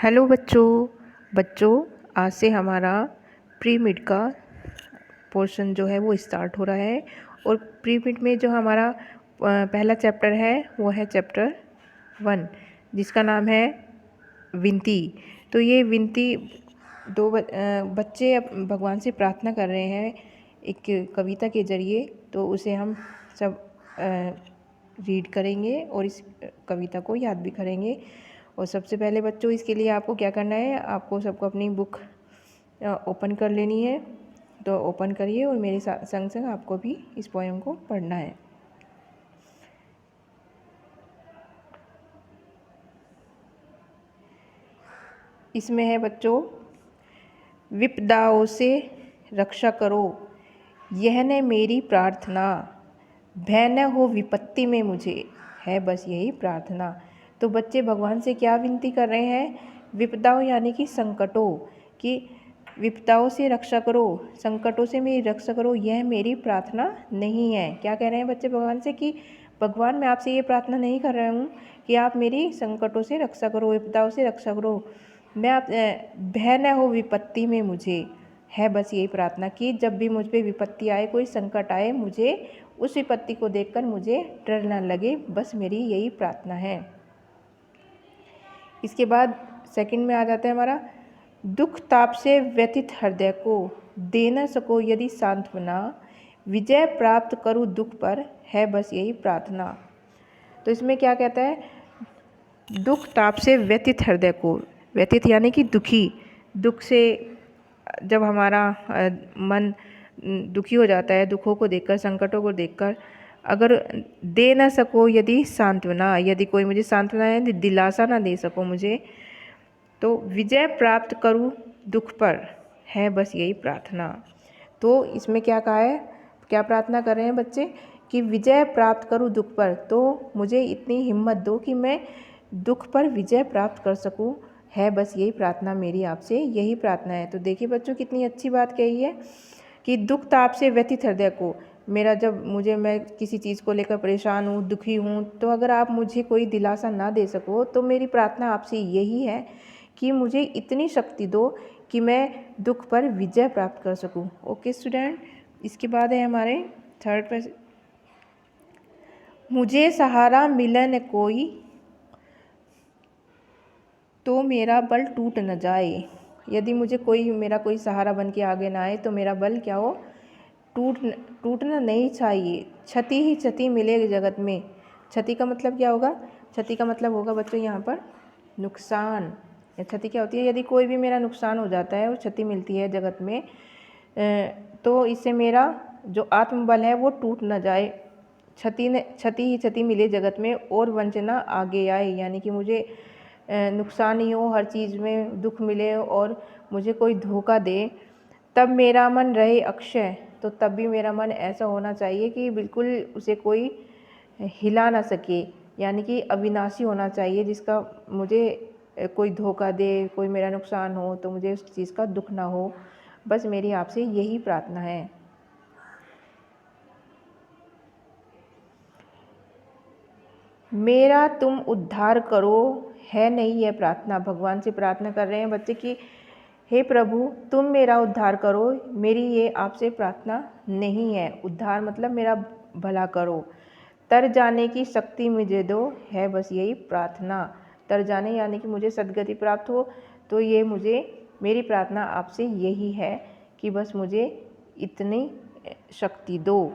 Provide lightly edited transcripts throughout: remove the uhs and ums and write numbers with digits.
Hello बच्चों आज से हमारा प्री मिड का पोर्शन जो है वो स्टार्ट हो रहा है। और प्री मिड में जो हमारा पहला चैप्टर है वो है चैप्टर 1, जिसका नाम है विनती। तो ये विनती दो बच्चे भगवान से प्रार्थना कर रहे हैं एक कविता के ज़रिए। तो उसे हम सब रीड करेंगे और इस कविता को याद भी करेंगे। और सबसे पहले बच्चों, इसके लिए आपको क्या करना है, आपको सबको अपनी बुक ओपन कर लेनी है। तो ओपन करिए और मेरे संग संग आपको भी इस पोएम को पढ़ना है। इसमें है बच्चों, विपदाओं से रक्षा करो यह न मेरी प्रार्थना, भय न हो विपत्ति में मुझे, है बस यही प्रार्थना। तो बच्चे भगवान से क्या विनती कर रहे हैं? विपदाओं यानी कि संकटों की, विपदाओं से रक्षा करो, संकटों से मेरी रक्षा करो, यह मेरी प्रार्थना नहीं है। क्या कह रहे हैं बच्चे भगवान से कि भगवान मैं आपसे ये प्रार्थना नहीं कर रहा हूँ कि आप मेरी संकटों से रक्षा करो, विपदाओं से रक्षा करो, मैं आप भय न हो विपत्ति में मुझे, है बस यही प्रार्थना कि जब भी मुझ पे विपत्ति आए, कोई संकट आए, मुझे उस विपत्ति को देखकर मुझे डर न लगे, बस मेरी यही प्रार्थना है। इसके बाद सेकंड में आ जाता है हमारा, दुख ताप से व्यथित हृदय को दे न सको यदि सांत्वना, विजय प्राप्त करूँ दुख पर, है बस यही प्रार्थना। तो इसमें क्या कहता है, दुख ताप से व्यथित हृदय को, व्यथित यानी कि दुखी, दुख से जब हमारा मन दुखी हो जाता है, दुखों को देखकर, संकटों को देखकर, अगर दे ना सको यदि सांत्वना, यदि कोई मुझे सांत्वना या दिलासा ना दे सको मुझे, तो विजय प्राप्त करूँ दुख पर, है बस यही प्रार्थना। तो इसमें क्या कहा है, क्या प्रार्थना कर रहे हैं बच्चे कि विजय प्राप्त करूँ दुख पर, तो मुझे इतनी हिम्मत दो कि मैं दुख पर विजय प्राप्त कर सकूँ, है बस यही प्रार्थना मेरी आपसे, यही प्रार्थना है। तो देखिए बच्चों कितनी अच्छी बात कही है कि दुख ताप से व्यथित हृदय को, मेरा जब मैं किसी चीज़ को लेकर परेशान हूँ, दुखी हूँ, तो अगर आप मुझे कोई दिलासा ना दे सको, तो मेरी प्रार्थना आपसे यही है कि मुझे इतनी शक्ति दो कि मैं दुख पर विजय प्राप्त कर सकूँ। ओके स्टूडेंट, इसके बाद है हमारे थर्ड पे, मुझे सहारा मिले न कोई तो मेरा बल टूट न जाए, यदि मुझे मेरा कोई सहारा बन के आगे ना आए तो मेरा बल क्या हो, टूटना नहीं चाहिए। क्षति ही क्षति मिले जगत में, क्षति का मतलब क्या होगा, क्षति का मतलब होगा बच्चों यहाँ पर नुकसान। क्षति क्या होती है, यदि कोई भी मेरा नुकसान हो जाता है और क्षति मिलती है जगत में, तो इससे मेरा जो आत्मबल है वो टूट न जाए। क्षति ही क्षति मिले जगत में और वंचना आगे आए, यानी कि मुझे नुकसान ही हो, हर चीज़ में दुख मिले और मुझे कोई धोखा दे, तब मेरा मन रहे अक्षय। तो तब भी मेरा मन ऐसा होना चाहिए कि बिल्कुल उसे कोई हिला ना सके, यानी कि अविनाशी होना चाहिए, जिसका मुझे कोई धोखा दे, कोई मेरा नुकसान हो तो मुझे उस चीज़ का दुख ना हो, बस मेरी आपसे यही प्रार्थना है। मेरा तुम उद्धार करो, है नहीं यह प्रार्थना, भगवान से प्रार्थना कर रहे हैं बच्चे कि हे प्रभु तुम मेरा उद्धार करो, मेरी ये आपसे प्रार्थना नहीं है। उद्धार मतलब मेरा भला करो, तर जाने की शक्ति मुझे दो, है बस यही प्रार्थना। तर जाने यानी कि मुझे सद्गति प्राप्त हो, तो ये मेरी प्रार्थना आपसे यही है कि बस मुझे इतनी शक्ति दो।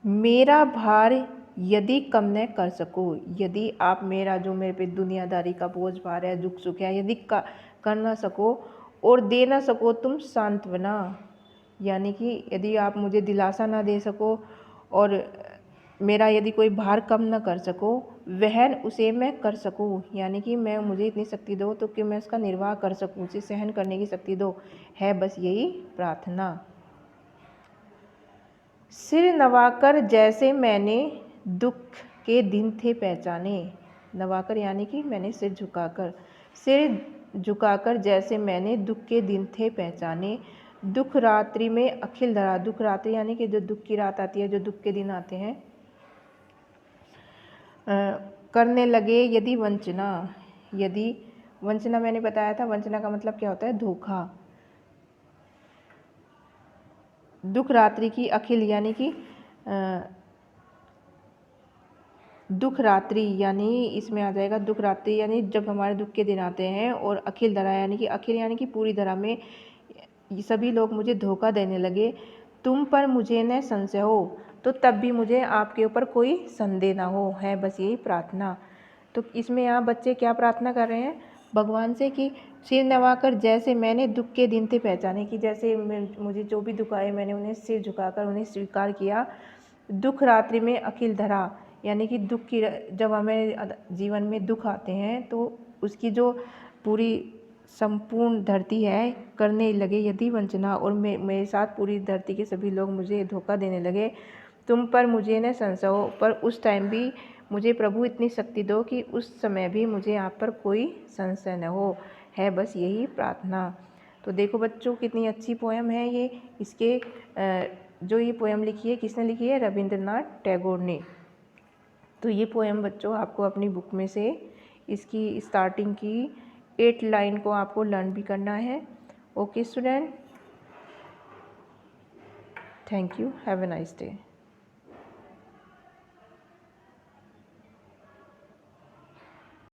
मेरा भार यदि कम न कर सको, यदि आप मेरा जो मेरे पे दुनियादारी का बोझ भार है, दुख सुख है, यदि कर ना सको और दे ना सको तुम सांत्वना, यानी कि यदि आप मुझे दिलासा ना दे सको और मेरा यदि कोई भार कम ना कर सको, वहन उसे मैं कर सकूं, यानी कि मुझे इतनी शक्ति दो तो कि मैं उसका निर्वाह कर सकूं, उसे सहन करने की शक्ति दो, है बस यही प्रार्थना। सिर नवाकर जैसे मैंने दुख के दिन थे पहचाने, नवाकर यानी कि मैंने सिर झुकाकर जैसे मैंने दुख के दिन थे पहचाने, दुख रात्रि में अखिल धरा, दुख रात्रि यानी कि जो दुख की रात आती है, जो दुख के दिन आते हैं, करने लगे यदि वंचना। यदि वंचना मैंने बताया था, वंचना का मतलब क्या होता है? धोखा। दुख रात्रि की अखिल यानी कि दुख रात्रि, यानी इसमें आ जाएगा दुख रात्रि यानी जब हमारे दुख के दिन आते हैं, और अखिल धरा यानी कि अखिल यानी कि पूरी धरा में सभी लोग मुझे धोखा देने लगे। तुम पर मुझे न संशय हो, तो तब भी मुझे आपके ऊपर कोई संदेह ना हो, है बस यही प्रार्थना। तो इसमें यहाँ बच्चे क्या प्रार्थना कर रहे हैं भगवान से कि सिर नवाकर जैसे मैंने दुख के दिन थे पहचाने, कि जैसे मुझे जो भी दुख आए मैंने उन्हें सिर झुकाकर उन्हें स्वीकार किया। दुख रात्रि में अखिल धरा यानी कि दुख की, जब हमें जीवन में दुख आते हैं तो उसकी जो पूरी संपूर्ण धरती है करने लगे यदि वंचना, और मेरे साथ पूरी धरती के सभी लोग मुझे धोखा देने लगे। तुम पर मुझे न संशय हो, पर उस टाइम भी मुझे प्रभु इतनी शक्ति दो कि उस समय भी मुझे आप पर कोई संशय न हो, है बस यही प्रार्थना। तो देखो बच्चों कितनी अच्छी पोएम है ये। इसके जो ये पोएम लिखी है किसने लिखी है? रविंद्रनाथ टैगोर ने। तो ये पोएम बच्चों आपको अपनी बुक में से इसकी स्टार्टिंग की 8 लाइन को आपको लर्न भी करना है। Okay student, thank you, have a nice day.